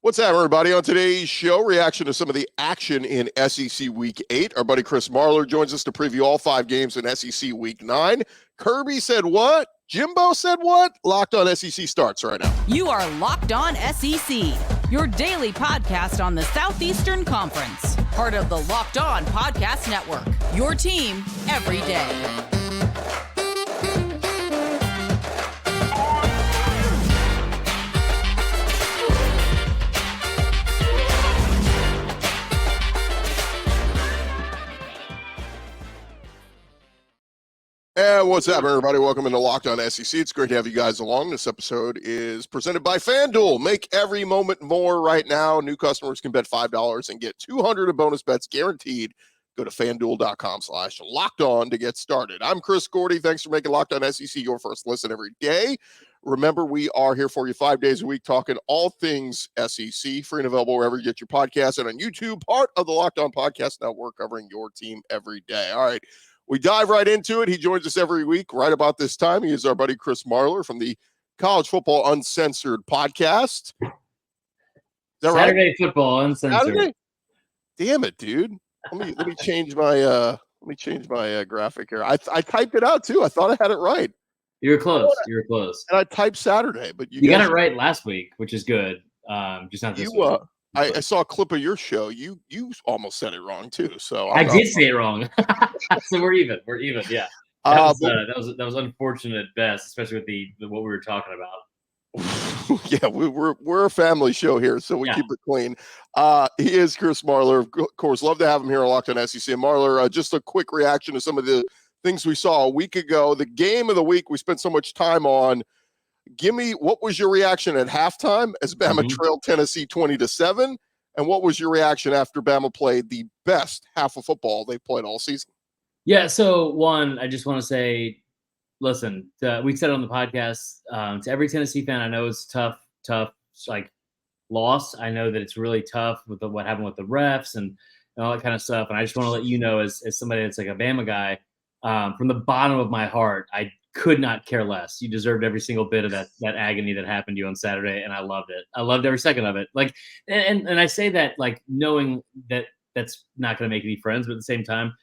What's up, everybody? On today's show, reaction to some of the action in SEC Week 8. Our buddy Chris Marler joins us to preview all 5 games in SEC Week 9. Kirby said what? Jimbo said what? Locked On SEC starts right now. You are Locked On SEC, your daily podcast on the Southeastern Conference. Part of the Locked On Podcast Network, your team every day. And what's up, everybody? Welcome into Locked On SEC. It's great to have you guys along. This episode is presented by FanDuel. Make every moment more right now. New customers can bet $5 and get $200 in bonus bets guaranteed. Go to FanDuel.com/LockedOn to get started. I'm Chris Gordy. Thanks for making Locked On SEC your first listen every day. Remember, we are here for you 5 days a week talking all things SEC, free and available wherever you get your podcasts and on YouTube, part of the Locked On Podcast Network, covering your team every day. All right. We dive right into it. He joins us every week right about this time. He is our buddy Chris Marler from the College Football Uncensored podcast. Is that Saturday right? Football Uncensored. Saturday? Damn it, dude. Let me change my graphic here. I typed it out too. I thought I had it right. You were close. You were close. And I typed Saturday, but you got it right last week, which is good. Just not this week. I saw a clip of your show. You almost said it wrong too. So I did say it wrong. So we're even. We're even. Yeah. That was unfortunate at best, especially with what we were talking about. Yeah, we're a family show here, so we keep it clean. He is Chris Marler, of course. Love to have him here on Locked On SEC. And Marler, just a quick reaction to some of the things we saw a week ago. The game of the week we spent so much time on. Give me, what was your reaction at halftime as Bama trailed Tennessee 20-7? And what was your reaction after Bama played the best half of football they played all season? Yeah, so one, I just want to say, listen, we said it on the podcast, to every Tennessee fan, I know it's tough, like, loss. I know that it's really tough with what happened with the refs and all that kind of stuff. And I just want to let you know, as somebody that's like a Bama guy, from the bottom of my heart, I could not care less. You deserved every single bit of that agony that hhappened to you on Saturday, and I loved it. I loved every second of it. Like, and I say that like knowing that that's not going to make any friends, but at the same time,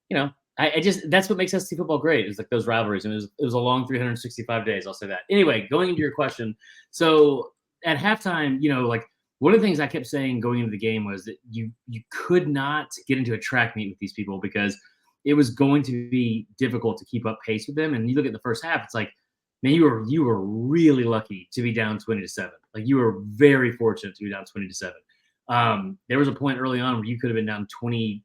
you know, I just, that's what makes SC football great. Is like those rivalries, and it was a long 365 days. I'll say that. Anyway, going into your question, so at halftime, you know, like one of the things I kept saying going into the game was that you could not get into a track meet with these people because it was going to be difficult to keep up pace with them. And you look at the first half, it's like, man, you were really lucky to be down 20-7. Like, you were very fortunate to be down 20-7. There was a point early on where you could have been down 21-0.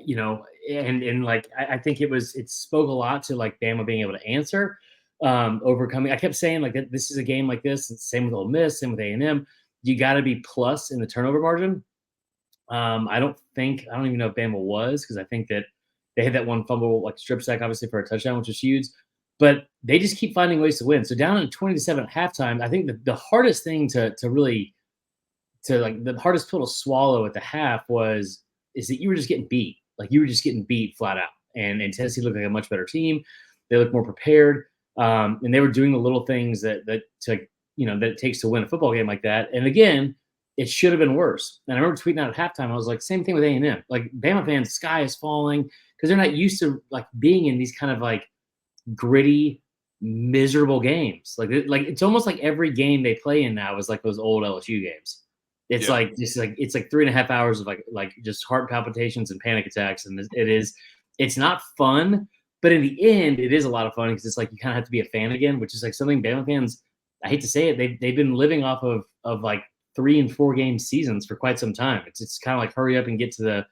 You know, and like I think it spoke a lot to like Bama being able to answer, overcoming. I kept saying like that this is a game like this. It's same with Ole Miss, same with A&M. You got to be plus in the turnover margin. I don't even know if Bama was, because I think that they had that one fumble, like strip sack, obviously for a touchdown, which was huge, but they just keep finding ways to win. So down at 20-7 at halftime, I think that the hardest thing the hardest pill to swallow at the half is that you were just getting beat. Like, you were just getting beat flat out. And Tennessee looked like a much better team. They looked more prepared. And they were doing the little things that it takes to win a football game like that. And again, it should have been worse. And I remember tweeting out at halftime, I was like, same thing with A&M. Like, Bama fans, sky is falling, because they're not used to like being in these kind of like gritty, miserable games. Like it's almost like every game they play in now is like those old LSU games. It's like it's like 3.5 hours of like just heart palpitations and panic attacks. And it's not fun, but in the end, it is a lot of fun, because it's like you kind of have to be a fan again, which is like something Bama fans, I hate to say it, they've been living off of like 3 and 4 game seasons for quite some time. It's kind of like hurry up and get to the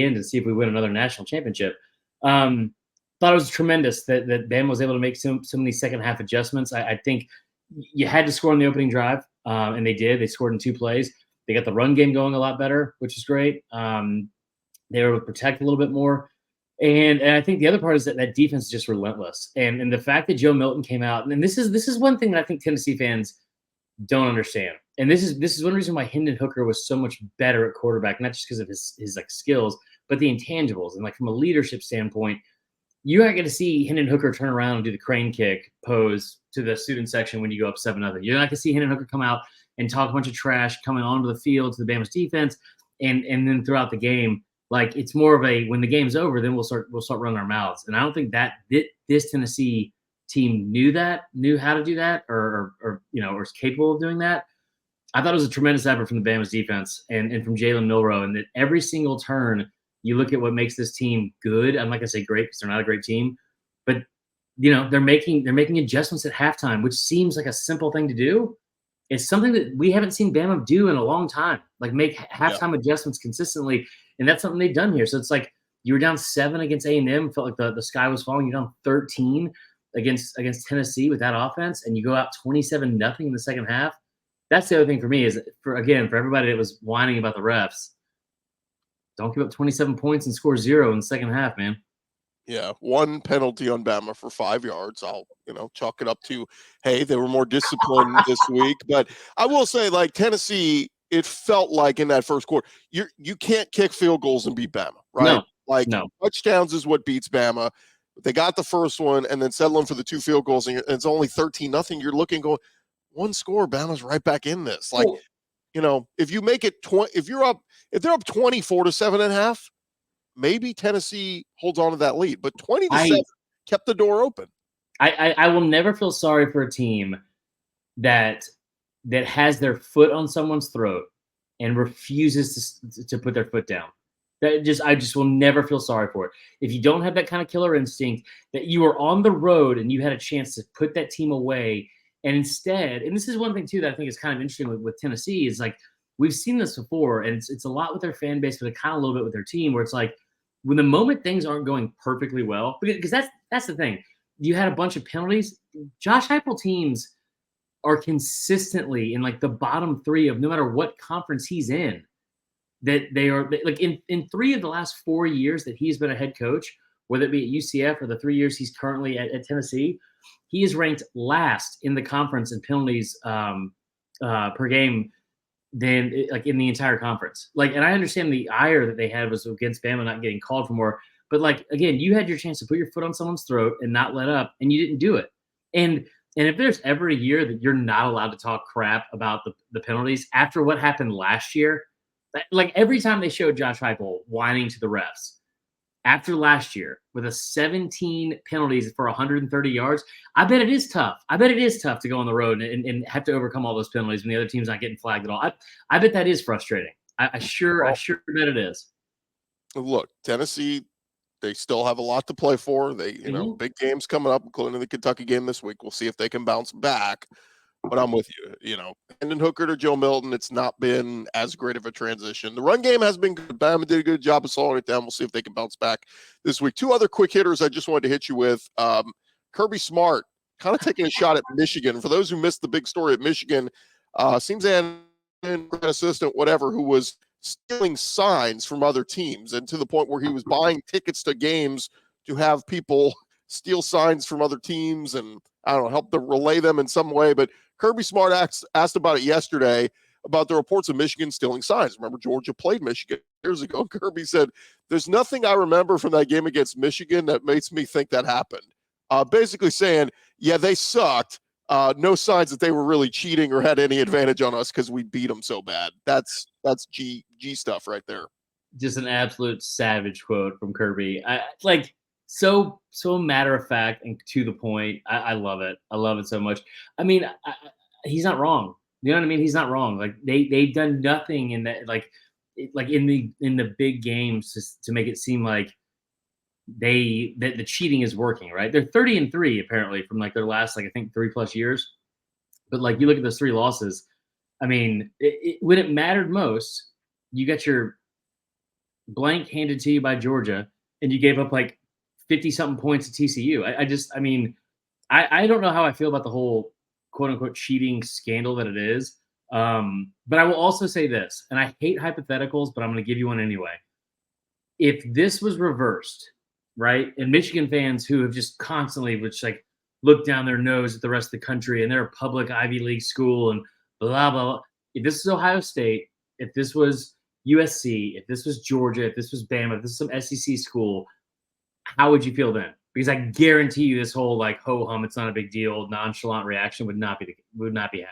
end and see if we win another national championship. Thought it was tremendous that Bama was able to make some of these second half adjustments. I think you had to score on the opening drive, and they did. They scored in 2 plays. They got the run game going a lot better, which is great. They were able to protect a little bit more. And I think the other part is that defense is just relentless. And the fact that Joe Milton came out, and this is one thing that I think Tennessee fans don't understand. And this is one reason why Hendon Hooker was so much better at quarterback, not just because of his like skills, but the intangibles. And like from a leadership standpoint, you aren't going to see Hendon Hooker turn around and do the crane kick pose to the student section when you go up 7-0. You're not going to see Hendon Hooker come out and talk a bunch of trash coming onto the field to the Bama's defense, and then throughout the game, like it's more of a when the game's over, then we'll start running our mouths. And I don't think that this Tennessee team knew how to do that, or is capable of doing that. I thought it was a tremendous effort from the Bama's defense and from Jalen Milroe, and that every single turn you look at what makes this team good. I'm not gonna say great because they're not a great team, but they're making adjustments at halftime, which seems like a simple thing to do. It's something that we haven't seen Bama do in a long time, like make halftime adjustments consistently, and that's something they've done here. So it's like you were down 7 against A&M, felt like the sky was falling. You're down 13 against Tennessee with that offense, and you go out 27-0 in the second half. That's the other thing for me is for everybody that was whining about the refs, don't give up 27 points and score 0 in the second half, man. Yeah, 1 penalty on Bama for 5 yards. I'll, chalk it up to, hey, they were more disciplined this week. But I will say, like, Tennessee, it felt like in that first quarter, you can't kick field goals and beat Bama, right? No. Touchdowns is what beats Bama. They got the first one and then settling for the 2 field goals, and it's only 13-0. You're looking, going, one score, Bama's right back in this. Like, if you make it 20, if they're up 24-7.5, maybe Tennessee holds on to that lead. But 20-7 kept the door open. I will never feel sorry for a team that has their foot on someone's throat and refuses to put their foot down. I just will never feel sorry for it. If you don't have that kind of killer instinct, that you were on the road and you had a chance to put that team away, and instead, and this is one thing too that I think is kind of interesting with Tennessee, is like we've seen this before, and it's a lot with their fan base, but kind of a little bit with their team, where it's like when the moment things aren't going perfectly well, because that's the thing. You had a bunch of penalties. Josh Heupel teams are consistently in like the bottom 3 of no matter what conference he's in. That they are like in 3 of the last 4 years that he's been a head coach, whether it be at UCF or the 3 years he's currently at Tennessee, he is ranked last in the conference in penalties per game than like in the entire conference. Like, and I understand the ire that they had was against Bama not getting called for more, but like, again, you had your chance to put your foot on someone's throat and not let up, and you didn't do it. And if there's ever a year that you're not allowed to talk crap about the penalties after what happened last year, like every time they showed Josh Heupel whining to the refs after last year with a 17 penalties for 130 yards, I bet it is tough. I bet it is tough to go on the road and have to overcome all those penalties when the other team's not getting flagged at all. I bet that is frustrating. I sure bet it is. Look, Tennessee, they still have a lot to play for. They, big games coming up, including the Kentucky game this week. We'll see if they can bounce back. But I'm with you. Hendon Hooker to Joe Milton, it's not been as great of a transition. The run game has been good. Bama did a good job of slowing it down. We'll see if they can bounce back this week. 2 other quick hitters I just wanted to hit you with. Kirby Smart kind of taking a shot at Michigan. For those who missed the big story at Michigan, seems an assistant, whatever, who was stealing signs from other teams, and to the point where he was buying tickets to games to have people steal signs from other teams and, I don't know, help to relay them in some way. But Kirby Smart asked about it yesterday, about the reports of Michigan stealing signs. Remember, Georgia played Michigan years ago. Kirby said, there's nothing I remember from that game against Michigan that makes me think that happened. Basically saying, yeah, they sucked. No signs that they were really cheating or had any advantage on us because we beat them so bad. That's G stuff right there. Just an absolute savage quote from Kirby. So matter of fact and to the point. I love it. I love it so much. I mean, he's not wrong. You know what I mean? He's not wrong. Like they've done nothing in that, like in the big games to make it seem like that the cheating is working, right? They're 30-3 apparently from like their last, like I think 3+ years. But like you look at those 3 losses, I mean, when it mattered most, you got your blank handed to you by Georgia, and you gave up like 50-something points at TCU. I don't know how I feel about the whole quote unquote cheating scandal that it is. But I will also say this, and I hate hypotheticals, but I'm going to give you one anyway. If this was reversed, right, and Michigan fans who have just constantly, which like look down their nose at the rest of the country, and they're a public Ivy League school and blah, blah, blah. If this is Ohio State, if this was USC, if this was Georgia, if this was Bama, if this is some SEC school, how would you feel then? because I guarantee you this whole like ho hum, it's not a big deal, nonchalant reaction would not be happening.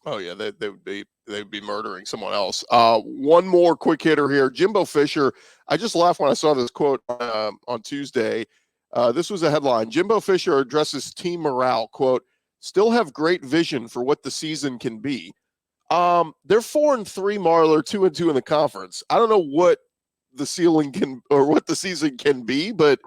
Oh yeah, they'd be murdering someone else. One more quick hitter here, Jimbo Fisher. I just laughed when I saw this quote on Tuesday. This was a headline: Jimbo Fisher addresses team morale. Quote: "Still have great vision for what the season can be." They're 4-3, Marler, 2-2 in the conference. I don't know what the ceiling can or what the season can be, but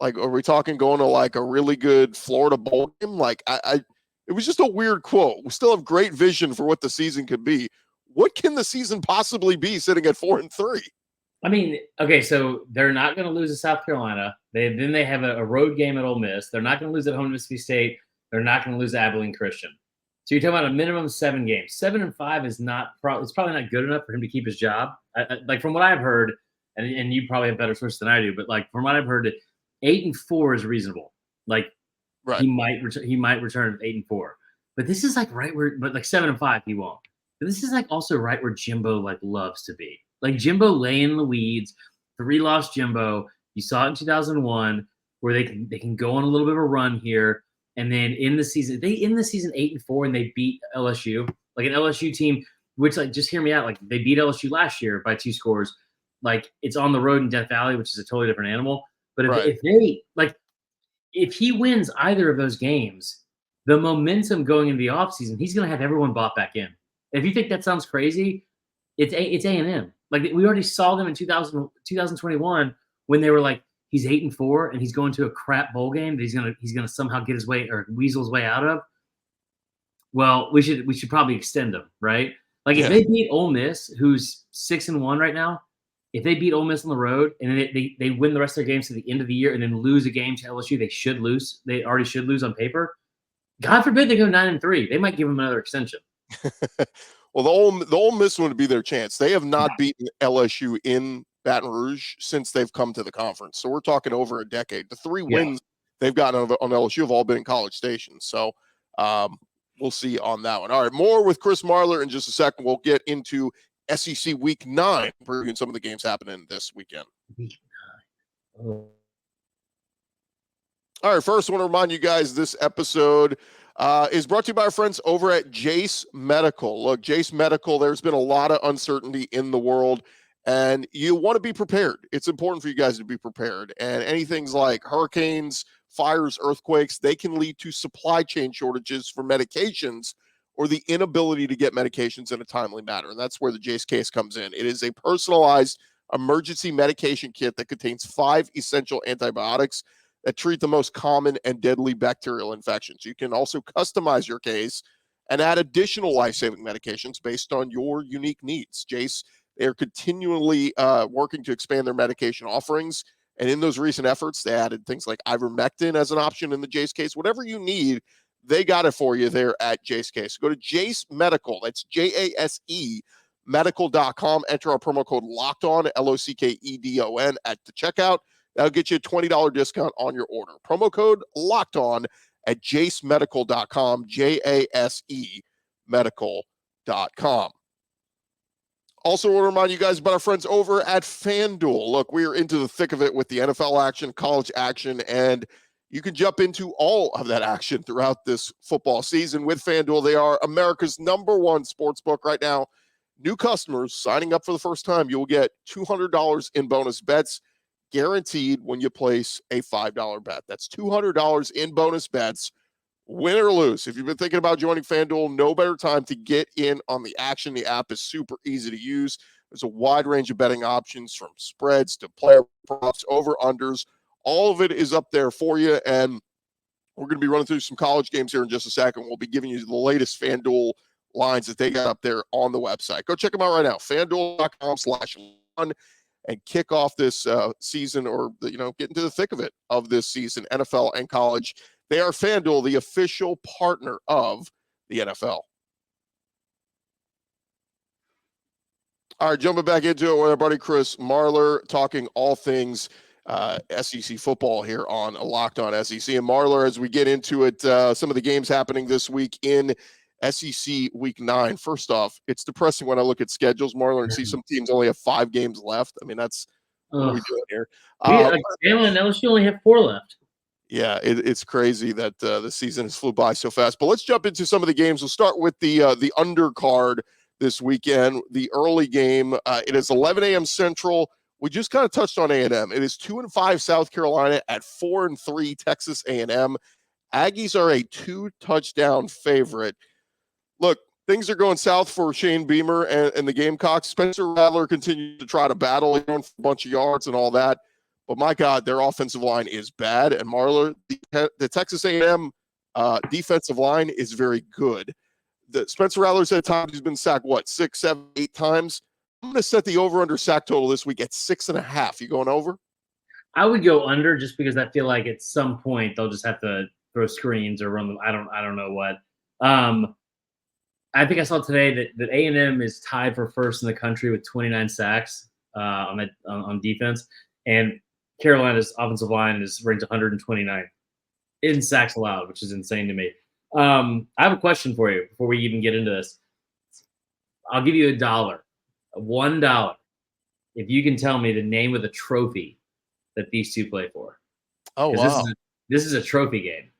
like, are we talking going to like a really good Florida bowl game? Like, it was just a weird quote. We still have great vision for what the season could be. What can the season possibly be sitting at 4-3? I mean, okay, so they're not going to lose to South Carolina. They have a road game at Ole Miss. They're not going to lose at home to Mississippi State. They're not going to lose to Abilene Christian. So you're talking about a minimum of 7 games. 7-5 is not it's probably not good enough for him to keep his job. Like from what I've heard, and you probably have better sources than I do, but like from what I've heard, 8-4 is reasonable. Like right. he might return 8-4, but this is like right where, but like 7-5 he won't. But this is like also right where Jimbo like loves to be. Like Jimbo laying in the weeds, 3-loss Jimbo. You saw it in 2001 where they can go on a little bit of a run here. And then in the season 8-4 and they beat LSU, like an LSU team, which like, just hear me out. Like they beat LSU last year by 2 scores. Like it's on the road in Death Valley, which is a totally different animal. But if he wins either of those games, the momentum going into the offseason, he's going to have everyone bought back in. If you think that sounds crazy, it's A&M. Like we already saw them in 2021 when they were like, he's 8-4 and he's going to a crap bowl game that he's gonna somehow get his way or weasel his way out of. Well, we should probably extend them, right? Like if they beat Ole Miss, who's 6-1 right now, if they beat Ole Miss on the road and then they win the rest of their games to the end of the year and then lose a game to LSU, they should lose. They already should lose on paper. God forbid they go 9-3. They might give them another extension. Well, the Ole Miss one would be their chance. They have not beaten LSU in Baton Rouge since they've come to the conference. So we're talking over a decade. The 3 wins they've gotten on LSU have all been in College Station. So we'll see on that one. All right, more with Chris Marler in just a second. We'll get into SEC Week 9, previewing some of the games happening this weekend. Week 9. Oh. All right, first I want to remind you guys this episode is brought to you by our friends over at Jace Medical. Look, Jace Medical, there's been a lot of uncertainty in the world, and you want to be prepared. It's important for you guys to be prepared. And anything like hurricanes, fires, earthquakes, they can lead to supply chain shortages for medications or the inability to get medications in a timely manner. And that's where the Jace case comes in. It is a personalized emergency medication kit that contains 5 essential antibiotics that treat the most common and deadly bacterial infections. You can also customize your case and add additional life-saving medications based on your unique needs. Jace, they are continually working to expand their medication offerings. And in those recent efforts, they added things like ivermectin as an option in the Jace case. Whatever you need, they got it for you there at Jace Case. Go to Jace Medical. That's JASE medical.com. Enter our promo code LOCKEDON, LOCKEDON at the checkout. That'll get you a $20 discount on your order. Promo code LOCKEDON at jacemedical.com, JASE medical.com. Also, want to remind you guys about our friends over at FanDuel. Look, we are into the thick of it with the NFL action, college action, and you can jump into all of that action throughout this football season with FanDuel. They are America's #1 sportsbook right now. New customers signing up for the first time, you'll get $200 in bonus bets guaranteed when you place a $5 bet. That's $200 in bonus bets, win or lose. If you've been thinking about joining FanDuel, no better time to get in on the action. The app is super easy to use. There's a wide range of betting options from spreads to player props, over-unders. All of it is up there for you, and we're going to be running through some college games here in just a second. We'll be giving you the latest FanDuel lines that they got up there on the website. Go check them out right now, FanDuel.com/1, and kick off this season, or get into the thick of it of this season, NFL and college. They are FanDuel, the official partner of the NFL. All right, jumping back into it with our buddy Chris Marler, talking all things SEC football here on Locked On SEC. And Marler, as we get into it, some of the games happening this week in SEC Week 9. First off, it's depressing when I look at schedules, Marler, and see some teams only have 5 games left. I mean, that's what are we doing here? Bama and LSU only have 4 left. Yeah, it's crazy that the season has flew by so fast. But let's jump into some of the games. We'll start with the undercard this weekend. The early game. It is 11 a.m. Central. We just kind of touched on A&M. It is 2-5 South Carolina at 4-3 Texas A&M. Aggies are a 2-touchdown favorite. Look, things are going south for Shane Beamer and the Gamecocks. Spencer Rattler continues to try to battle for a bunch of yards and all that. But my God, their offensive line is bad. And Marler, the Texas A&M defensive line is very good. Spencer Rattler said times he's been sacked, 6, 7, 8 times? I'm going to set the over-under sack total this week at 6.5. You going over? I would go under just because I feel like at some point they'll just have to throw screens or run them. I don't know what. I think I saw today that A&M is tied for first in the country with 29 sacks on defense, and Carolina's offensive line is ranked 129 in sacks allowed, which is insane to me. I have a question for you before we even get into this. I'll give you $1, if you can tell me the name of the trophy that these two play for. Oh, wow. This is a trophy game.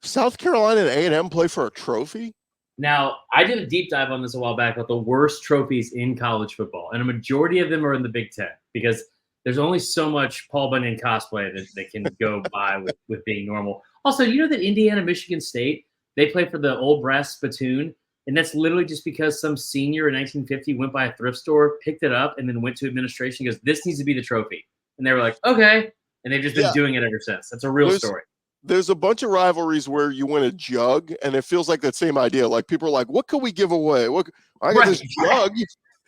South Carolina and A&M play for a trophy? Now, I did a deep dive on this a while back about the worst trophies in college football, and a majority of them are in the Big Ten because there's only so much Paul Bunyan cosplay that can go by with being normal. Also, you know that Indiana, Michigan State, they play for the old brass spittoon, and that's literally just because some senior in 1950 went by a thrift store, picked it up, and then went to administration and goes, this needs to be the trophy. And they were like, okay. And they've just been doing it ever since. That's a real story. There's a bunch of rivalries where you win a jug, and it feels like that same idea. Like, people are like, what could we give away? I got this jug.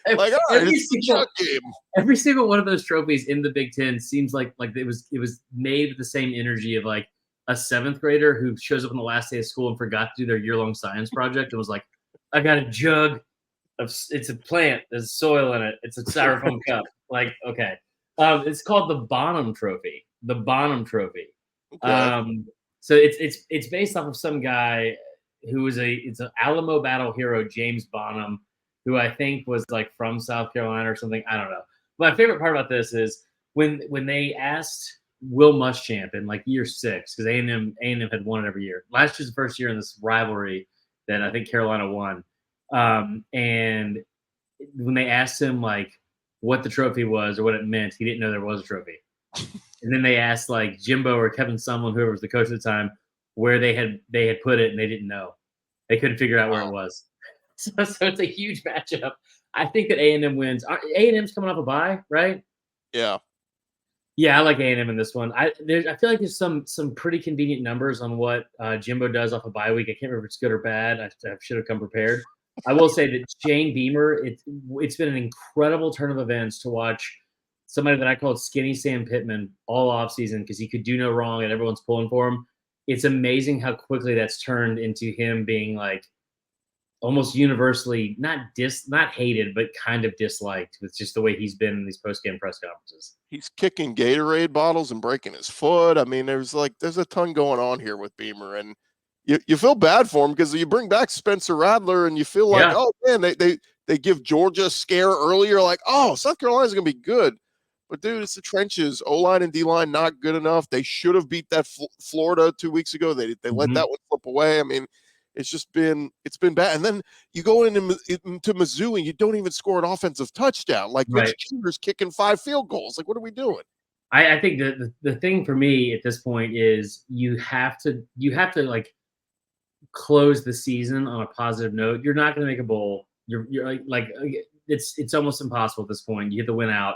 Like, all right, it's a jug game. Every single one of those trophies in the Big Ten seems like it was made with the same energy of like a 7th grader who shows up on the last day of school and forgot to do their year-long science project and was like, I got a jug it's a plant, there's soil in it, it's a styrofoam cup. Like, okay. It's called the Bonham Trophy. The Bonham Trophy. Okay. So it's based off of some guy who was it's an Alamo battle hero, James Bonham, who I think was like from South Carolina or something. I don't know. My favorite part about this is when they asked Will Muschamp in like year 6, because A&M had won it every year. Last year's the first year in this rivalry that I think Carolina won. And when they asked him like what the trophy was or what it meant, he didn't know there was a trophy. And then they asked like Jimbo or Kevin Sumlin, whoever was the coach at the time, where they had put it, and they didn't know. They couldn't figure out where it was. So it's a huge matchup. I think that A&M wins. A&M's coming off a bye, right? Yeah. Yeah, I like A&M in this one. I feel like there's some pretty convenient numbers on what Jimbo does off a bye week. I can't remember if it's good or bad. I should have come prepared. I will say that Shane Beamer, it's been an incredible turn of events to watch somebody that I called Skinny Sam Pittman all offseason because he could do no wrong and everyone's pulling for him. It's amazing how quickly that's turned into him being like almost universally not hated, but kind of disliked with just the way he's been in these post-game press conferences. He's kicking Gatorade bottles and breaking his foot. I mean, there's a ton going on here with Beamer, and you feel bad for him because you bring back Spencer Rattler and you feel like, oh man, they give Georgia a scare earlier, like, oh, South Carolina's gonna be good. But dude, it's the trenches. O-line and D-line not good enough. They should have beat that Florida 2 weeks ago. They let that one slip away. I mean, it's been bad. And then you go into Mizzou and you don't even score an offensive touchdown. Like, Rich Cheever's kicking 5 field goals. Like, what are we doing? I think the thing for me at this point is you have to like close the season on a positive note. You're not going to make a bowl. You're like it's almost impossible at this point. You have to win out.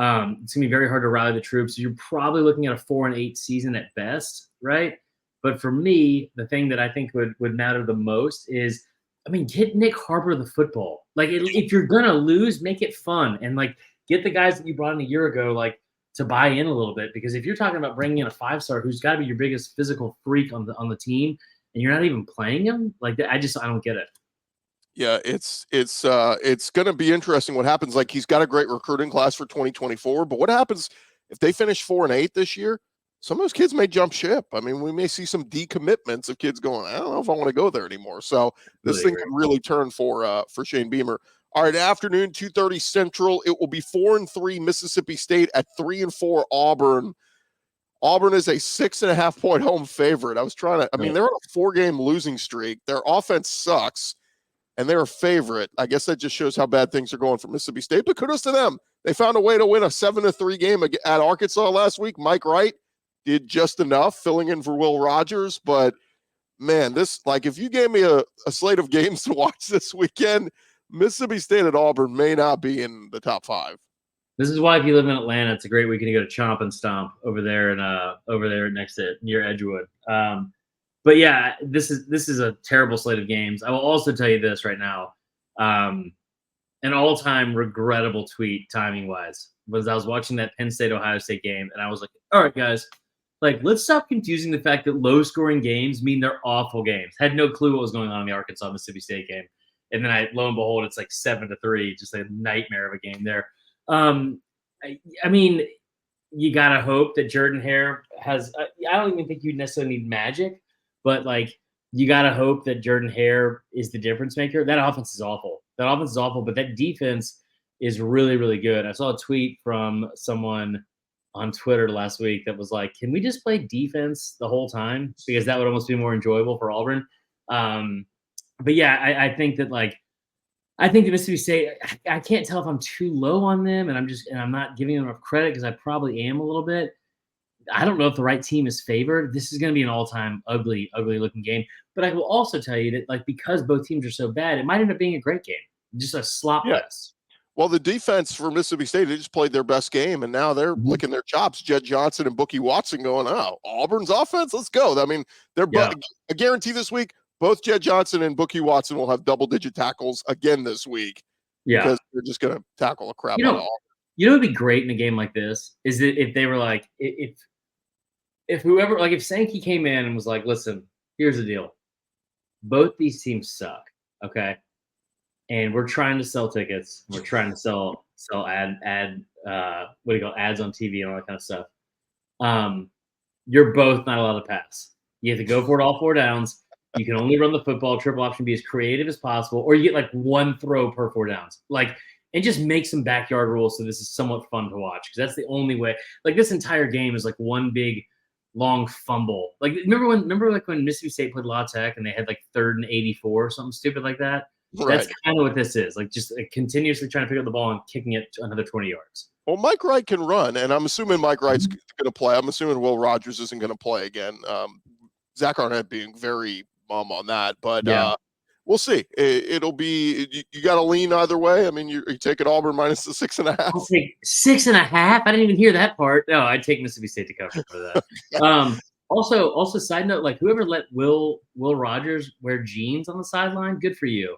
It's gonna be very hard to rally the troops. You're probably looking at a 4-8 season at best, right? But for me, the thing that I think would matter the most is, I mean, get Nick Harbor the football. Like, if you're gonna lose, make it fun and like get the guys that you brought in a year ago, like, to buy in a little bit. Because if you're talking about bringing in a 5-star who's got to be your biggest physical freak on the team, and you're not even playing him, like, I don't get it. Yeah, it's going to be interesting what happens. Like, he's got a great recruiting class for 2024, but what happens if they finish 4-8 this year? Some of those kids may jump ship. I mean, we may see some decommitments of kids going, I don't know if I want to go there anymore. So this thing can really turn for Shane Beamer. All right, afternoon, 2:30 Central. It will be 4-3 Mississippi State at 3-4 Auburn. Auburn is a 6.5-point home favorite. I was trying to, I mean, they're on a 4-game losing streak. Their offense sucks, and they're a favorite. I guess that just shows how bad things are going for Mississippi State, but kudos to them. They found a way to win a 7-3 game at Arkansas last week. Mike Wright did just enough, filling in for Will Rogers. But, man, this, like, if you gave me a slate of games to watch this weekend, Mississippi State at Auburn may not be in the top 5. This is why if you live in Atlanta, it's a great weekend to go to Chomp and Stomp over there next to near Edgewood. But yeah, this is a terrible slate of games. I will also tell you this right now. An all-time regrettable tweet timing wise was I was watching that Penn State Ohio State game and I was like, all right, guys, like let's stop confusing the fact that low-scoring games mean they're awful games. Had no clue what was going on in the Arkansas Mississippi State game. And then lo and behold, it's like 7-3, just a nightmare of a game there. I mean, you gotta hope that Jordan Hare has. I don't even think you necessarily need magic, but like you gotta hope that Jordan Hare is the difference maker. That offense is awful. But that defense is really, really good. I saw a tweet from someone on Twitter last week that was like, "Can we just play defense the whole time? Because that would almost be more enjoyable for Auburn." But yeah, I think that like. I think the Mississippi State, I can't tell if I'm too low on them, and I'm not giving them enough credit because I probably am a little bit. I don't know if the right team is favored. This is going to be an all-time ugly looking game. But I will also tell you that, like, because both teams are so bad, it might end up being a great game, just a slop fest. Well, the defense for Mississippi State, they just played their best game, and now they're licking their chops. Jed Johnson and Bookie Watson going, oh, Auburn's offense, let's go. I mean, I guarantee this week, both Jed Johnson and Bookie Watson will have double-digit tackles again this week. Yeah, because they're just going to tackle a crap out of Auburn. You know what would be great in a game like this is that if they were like, if whoever, like if Sankey came in and was like, listen, here's the deal. Both these teams suck, okay? And we're trying to sell tickets. We're trying to sell ads on TV and all that kind of stuff. You're both not allowed to pass. You have to go for it all 4 downs. You can only run the football. Triple option, be as creative as possible, or you get like 1 throw per 4 downs. Like, and just make some backyard rules so this is somewhat fun to watch because that's the only way. Like this entire game is like one big long fumble. Like remember when Mississippi State played La Tech and they had like 3rd and 84 or something stupid like that. Right. That's kind of what this is. Like just continuously trying to pick up the ball and kicking it to another 20 yards. Well, Mike Wright can run, and I'm assuming Mike Wright's going to play. I'm assuming Will Rogers isn't going to play again. Zach Arnett being very mum on that, but we'll see. It'll be you got to lean either way. I mean, you take it Auburn minus the 6.5. I'll take 6.5. I didn't even hear that part. No, I'd take Mississippi State to cover for that. Also, side note, like whoever let Will Rogers wear jeans on the sideline, good for you.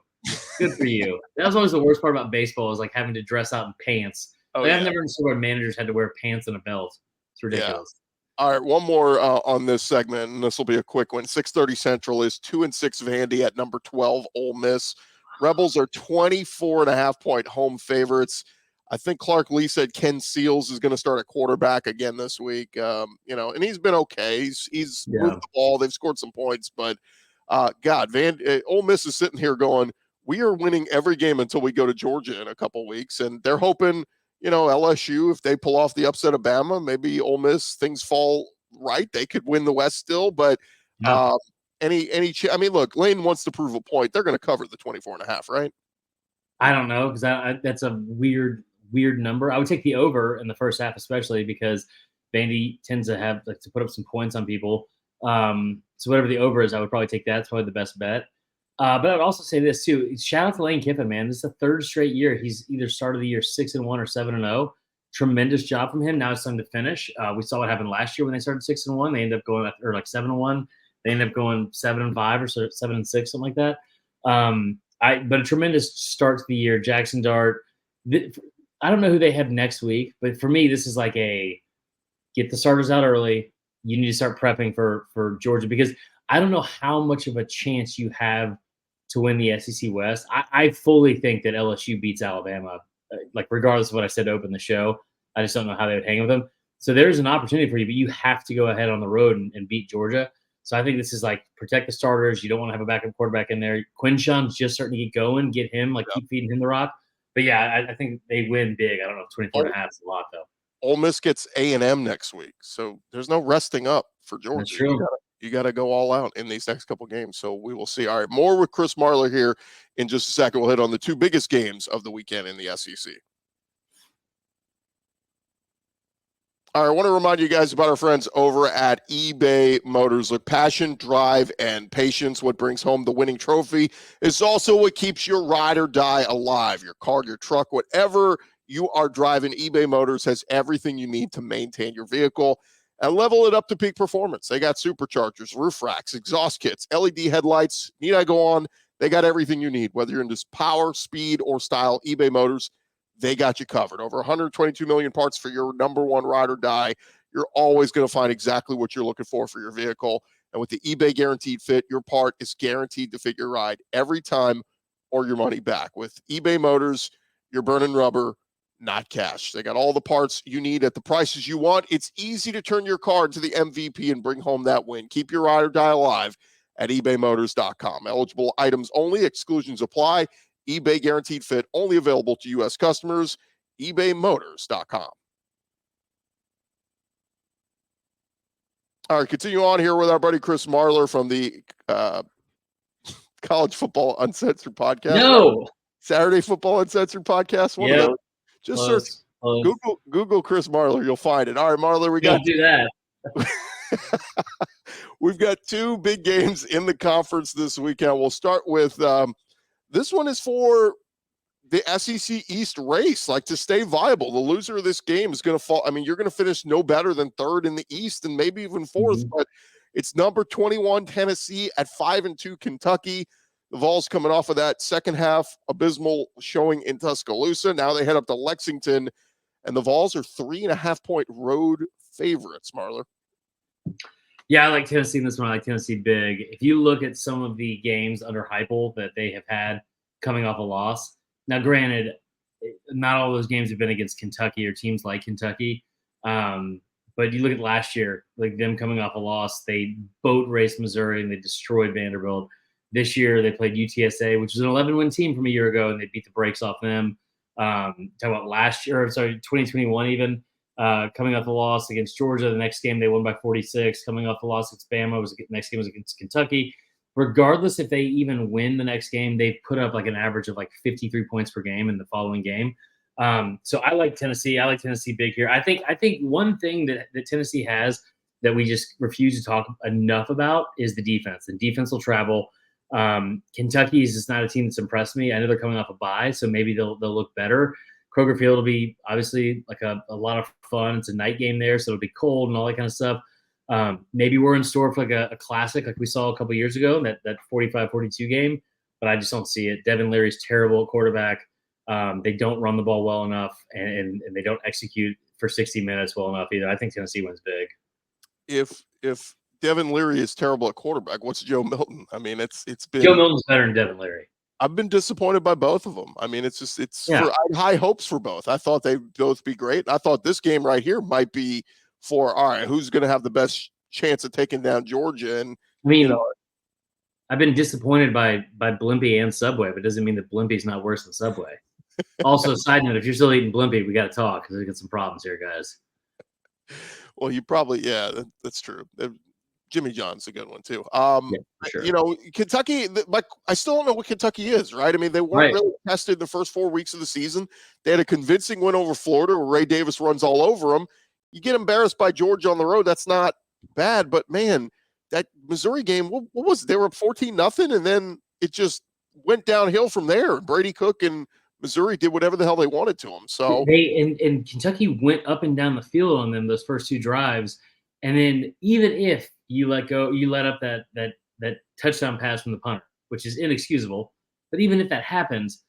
Good for you. That was always the worst part about baseball is like having to dress out in pants. I've never understood why managers had to wear pants and a belt. It's ridiculous. All right, one more on this segment, and this will be a quick one. 6:30 Central is 2-6 Vandy at number 12 Ole Miss. Rebels are 24.5-point home favorites. I think Clark Lee said Ken Seals is going to start at quarterback again this week. And he's been okay. He's moved the ball. They've scored some points, but Ole Miss is sitting here going, we are winning every game until we go to Georgia in a couple weeks, and they're hoping. LSU, if they pull off the upset of Bama, maybe Ole Miss, things fall right. They could win the West still, but I mean, look, Lane wants to prove a point. They're going to cover the 24.5, right? I don't know because that's a weird number. I would take the over in the first half, especially because Vandy tends to have to put up some points on people. So whatever the over is, I would probably take that. It's probably the best bet. But I would also say this too. Shout out to Lane Kiffin, man. This is the 3rd straight year. He's either started the year 6-1 or 7-0. Tremendous job from him. Now it's time to finish. We saw what happened last year when they started 6-1. They ended up going like 7-1. They ended up going 7-5 or 7-6, something like that. But a tremendous start to the year. Jackson Dart. I don't know who they have next week, but for me, this is like get the starters out early. You need to start prepping for Georgia because I don't know how much of a chance you have to win the SEC West. I fully think that LSU beats Alabama, like regardless of what I said to open the show. I just don't know how they would hang with them. So there's an opportunity for you, but you have to go ahead on the road and beat Georgia. So I think this is like protect the starters. You don't want to have a backup quarterback in there. Quinshon's just starting to get going. Get him, keep feeding him the rock. But yeah, I think they win big. I don't know if 24.5 is a lot though. Ole Miss gets A&M next week, so there's no resting up for Georgia. That's true. You got to go all out in these next couple games. So we will see. All right, more with Chris Marler here in just a second. We'll hit on the two biggest games of the weekend in the SEC. All right, I want to remind you guys about our friends over at eBay Motors. Look, passion, drive, and patience, what brings home the winning trophy, is also what keeps your ride or die alive. Your car, your truck, whatever you are driving, eBay Motors has everything you need to maintain your vehicle and level it up to peak performance. They got superchargers, roof racks, exhaust kits, LED headlights. Need I go on? They got everything you need, whether you're into power, speed, or style. eBay Motors, they got you covered. Over 122 million parts for your number one ride or die. You're always going to find exactly what you're looking for your vehicle. And with the eBay Guaranteed Fit, your part is guaranteed to fit your ride every time or your money back. With eBay Motors, you're burning rubber, not cash. They got all the parts you need at the prices you want. It's easy to turn your car into the MVP and bring home that win. Keep your ride or die alive at ebaymotors.com. Eligible items only. Exclusions apply. eBay Guaranteed Fit only available to U.S. customers. ebaymotors.com. All right, continue on here with our buddy Chris Marler from the College Football Uncensored podcast. No. Saturday Football Uncensored podcast. One of those. Just search Google Chris Marler. You'll find it. All right, Marler, we got do that. We've got two big games in the conference this weekend. We'll start with this one is for the SEC East race, like to stay viable. The loser of this game is going to fall. I mean, you're going to finish no better than third in the East and maybe even fourth, but it's number 21 Tennessee at 5-2 Kentucky. The Vols coming off of that second half abysmal showing in Tuscaloosa. Now they head up to Lexington, and the Vols are 3.5-point road favorites, Marler. Yeah, I like Tennessee in this one. I like Tennessee big. If you look at some of the games under Heupel that they have had coming off a loss, now granted, not all those games have been against Kentucky or teams like Kentucky, but you look at last year, like them coming off a loss, they boat raced Missouri and they destroyed Vanderbilt. This year they played UTSA, which was an 11-win team from a year ago, and they beat the brakes off them. Talking about last year, 2021 even. Coming off the loss against Georgia, the next game they won by 46. Coming off the loss against Bama, next game was against Kentucky. Regardless if they even win the next game, they've put up like an average of like 53 points per game in the following game. So I like Tennessee. I like Tennessee big here. I think one thing that Tennessee has that we just refuse to talk enough about is the defense. The defense will travel. Kentucky is just not a team that's impressed me. I know they're coming off a bye, so maybe they'll look better. Kroger Field will be obviously like a lot of fun. It's a night game there, so it'll be cold and all that kind of stuff. Maybe we're in store for like a classic like we saw a couple years ago, that 45-42 game, but I just don't see it. Devin Leary's terrible at quarterback. They don't run the ball well enough, and they don't execute for 60 minutes well enough either. I think Tennessee wins big. If Devin Leary is terrible at quarterback, what's Joe Milton? I mean, it's been Joe Milton's better than Devin Leary. I've been disappointed by both of them. I mean, I had high hopes for both. I thought they'd both be great. I thought this game right here might be for, all right, who's going to have the best chance of taking down Georgia? And I mean, I've been disappointed by Blimpie and Subway, but it doesn't mean that Blimpie's not worse than Subway. Also, side note, if you're still eating Blimpie, we got to talk because we got some problems here, guys. Well, you probably, that's true. Jimmy John's a good one too. Sure. You know, Kentucky, I still don't know what Kentucky is, right? I mean, they weren't really tested the first 4 weeks of the season. They had a convincing win over Florida where Ray Davis runs all over them. You get embarrassed by Georgia on the road. That's not bad, but man, that Missouri game, what was it? They were up 14-0, and then it just went downhill from there. Brady Cook and Missouri did whatever the hell they wanted to them. So they and Kentucky went up and down the field on them those first two drives, and then even if you let up that touchdown pass from the punter, which is inexcusable. But even if that happens,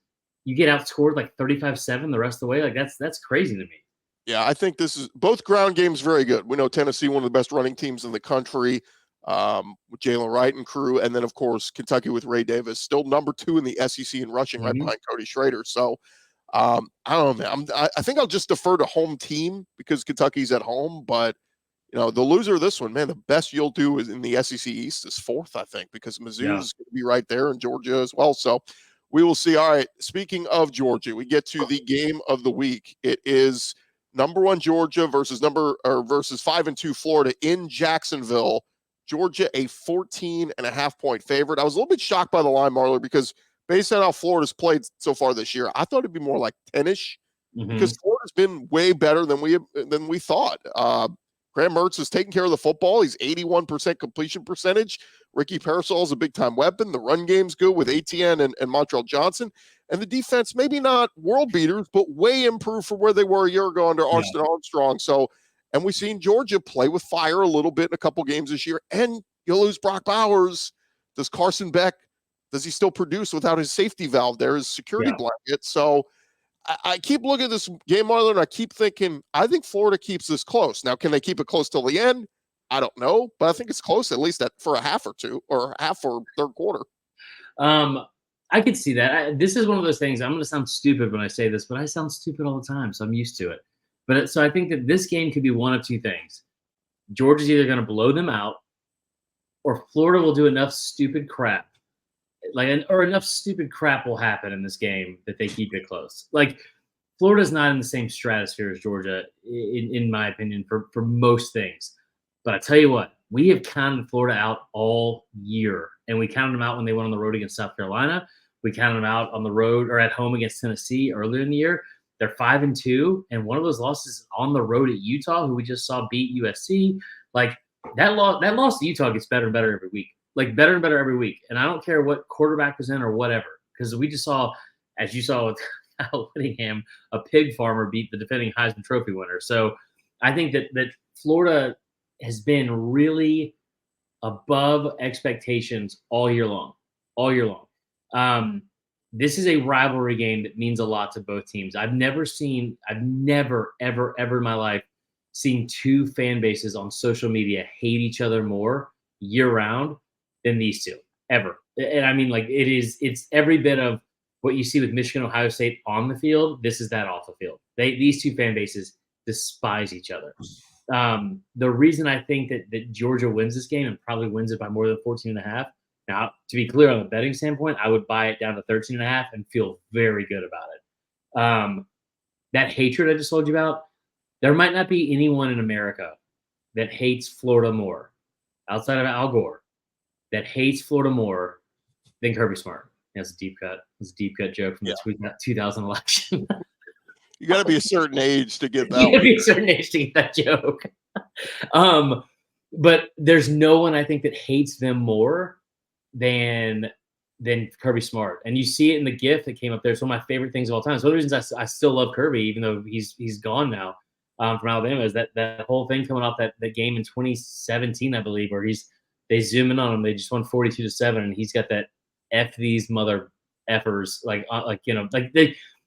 you get outscored like 35-7 the rest of the way. Like that's crazy to me. Yeah, I think this is both ground games very good. We know Tennessee, one of the best running teams in the country, with Jalen Wright and crew, and then of course Kentucky with Ray Davis, still number 2 in the SEC in rushing, right behind Cody Schrader. So I don't know, man. I think I'll just defer to home team because Kentucky's at home, but. You know, the loser of this one, man, the best you'll do is in the SEC East is 4th, I think, because Mizzou's going to be right there and Georgia as well. So we will see. All right, speaking of Georgia, we get to the game of the week. It is number 1 Georgia versus versus 5-2 Florida in Jacksonville. Georgia a 14.5-point favorite. I was a little bit shocked by the line, Marler, because based on how Florida's played so far this year, I thought it'd be more like 10-ish because Florida's been way better than we thought. Graham Mertz is taking care of the football. He's 81% completion percentage. Ricky Parasol is a big-time weapon. The run game's good with ATN and Montreal Johnson. And the defense, maybe not world beaters, but way improved from where they were a year ago under Austin Armstrong. So, and we've seen Georgia play with fire a little bit in a couple games this year. And you lose Brock Bowers. Does Carson Beck, does he still produce without his safety valve there, his security blanket? So I keep looking at this game, Marlon, and I keep thinking, I think Florida keeps this close. Now, can they keep it close till the end? I don't know, but I think it's close, at least for a half or two, or half for third quarter. I could see that. This is one of those things. I'm going to sound stupid when I say this, but I sound stupid all the time, so I'm used to it. But so I think that this game could be one of two things. Georgia's either going to blow them out, or Florida will do enough stupid crap, or enough stupid crap will happen in this game that they keep it close. Like, Florida's not in the same stratosphere as Georgia, in my opinion, for most things. But I tell you what, we have counted Florida out all year, and we counted them out when they went on the road against South Carolina. We counted them out on the road or at home against Tennessee earlier in the year. They're 5-2, and one of those losses is on the road at Utah, who we just saw beat USC. Like, that loss to Utah gets better and better every week. Like, better and better every week. And I don't care what quarterback was in or whatever, because we just saw, as you saw with Kyle Whittingham, a pig farmer beat the defending Heisman Trophy winner. So I think that Florida has been really above expectations all year long. This is a rivalry game that means a lot to both teams. I've never, ever in my life seen two fan bases on social media hate each other more year-round than these two, ever. And I mean, like, it's every bit of what you see with Michigan, Ohio State on the field. This is that off the field. These two fan bases despise each other. The reason I think that Georgia wins this game and probably wins it by more than 14.5. Now, to be clear, on a betting standpoint, I would buy it down to 13.5 and feel very good about it. That hatred I just told you about, there might not be anyone in America that hates Florida more, outside of Al Gore, that hates Florida more than Kirby Smart. That's a deep cut. It's a deep cut joke from the 2000 election. You got to be a certain age to get that. You got to be a certain age to get that joke. But there's no one I think that hates them more than Kirby Smart. And you see it in the GIF that came up there. It's one of my favorite things of all time. So one of the reasons I still love Kirby, even though he's gone now from Alabama, is that whole thing coming off that game in 2017, I believe, where they zoom in on him. They just won 42-7, and he's got that F these mother effers.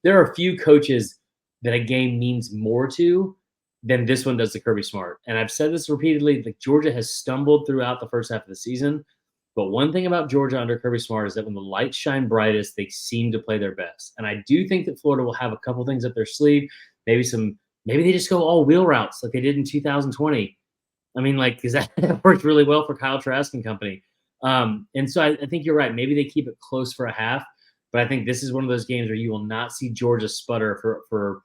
There are a few coaches that a game means more to than this one does to Kirby Smart. And I've said this repeatedly, like, Georgia has stumbled throughout the first half of the season. But one thing about Georgia under Kirby Smart is that when the lights shine brightest, they seem to play their best. And I do think that Florida will have a couple things up their sleeve. Maybe they just go all wheel routes like they did in 2020. I mean, like, because that worked really well for Kyle Trask and company. And so I think you're right. Maybe they keep it close for a half. But I think this is one of those games where you will not see Georgia sputter for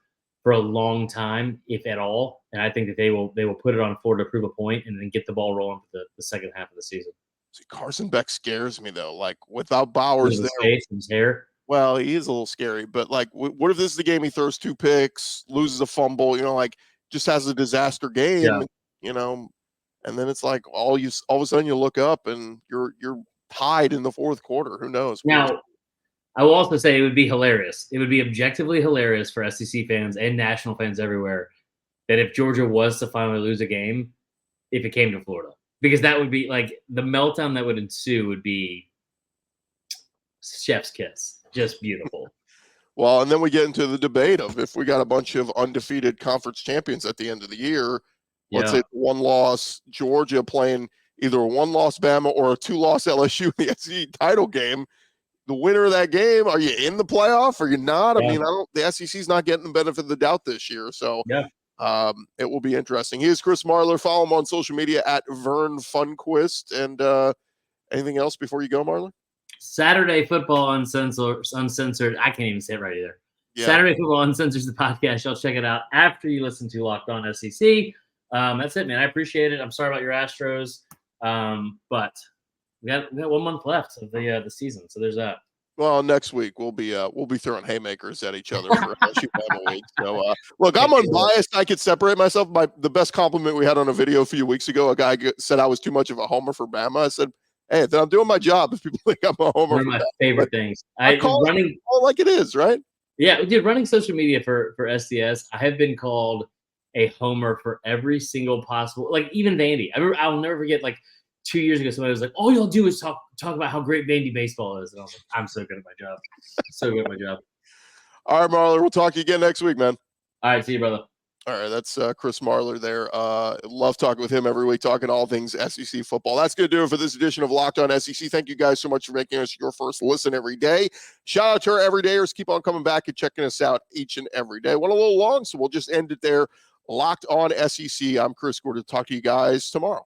a long time, if at all. And I think that they will put it on Florida to prove a point and then get the ball rolling for the second half of the season. See, Carson Beck scares me, though. Like, without Bowers his face, his hair. Well, he is a little scary. But, like, what if this is the game he throws 2 picks, loses a fumble, like, just has a disaster game, and then it's like all of a sudden you look up and you're tied in the fourth quarter. Who knows? Now, I will also say it would be hilarious. It would be objectively hilarious for SEC fans and national fans everywhere that if Georgia was to finally lose a game, if it came to Florida. Because that would be, like, the meltdown that would ensue would be chef's kiss. Just beautiful. Well, and then we get into the debate of if we got a bunch of undefeated conference champions at the end of the year, let's say 1-loss Georgia playing either a 1-loss Bama or a 2-loss LSU in the SEC title game. The winner of that game, are you in the playoff? Are you not? I mean, the SEC's not getting the benefit of the doubt this year. So it will be interesting. He is Chris Marler. Follow him on social media at Vern Funquist. And anything else before you go, Marler? Saturday football uncensored. I can't even say it right either. Yeah. Saturday Football Uncensored, the podcast. Y'all check it out after you listen to Locked On SEC. That's it, man. I appreciate it. I'm sorry about your Astros, but we got 1 month left of the season, so there's that. Well, next week we'll be throwing haymakers at each other for LSU Bama week. So look, I'm unbiased. I could separate myself. The best compliment we had on a video a few weeks ago, a guy said I was too much of a homer for Bama. I said, hey, then I'm doing my job if people think I'm a homer. One of my favorite things. I call it like it is, right? Yeah, dude, running social media for SDS, I have been called a homer for every single possible, like even Vandy. I'll never forget, like 2 years ago, somebody was like, all you'll do is talk about how great Vandy baseball is. And I was like, I'm so good at my job. So good at my job. All right, Marler, we'll talk to you again next week, man. All right, see you, brother. All right, that's Chris Marler there. Love talking with him every week, talking all things SEC football. That's going to do it for this edition of Locked On SEC. Thank you guys so much for making us your first listen every day. Shout out to our everydayers. Keep on coming back and checking us out each and every day. Went a little long, so we'll just end it there. Locked On SEC. I'm Chris Gordon. Talk to you guys tomorrow.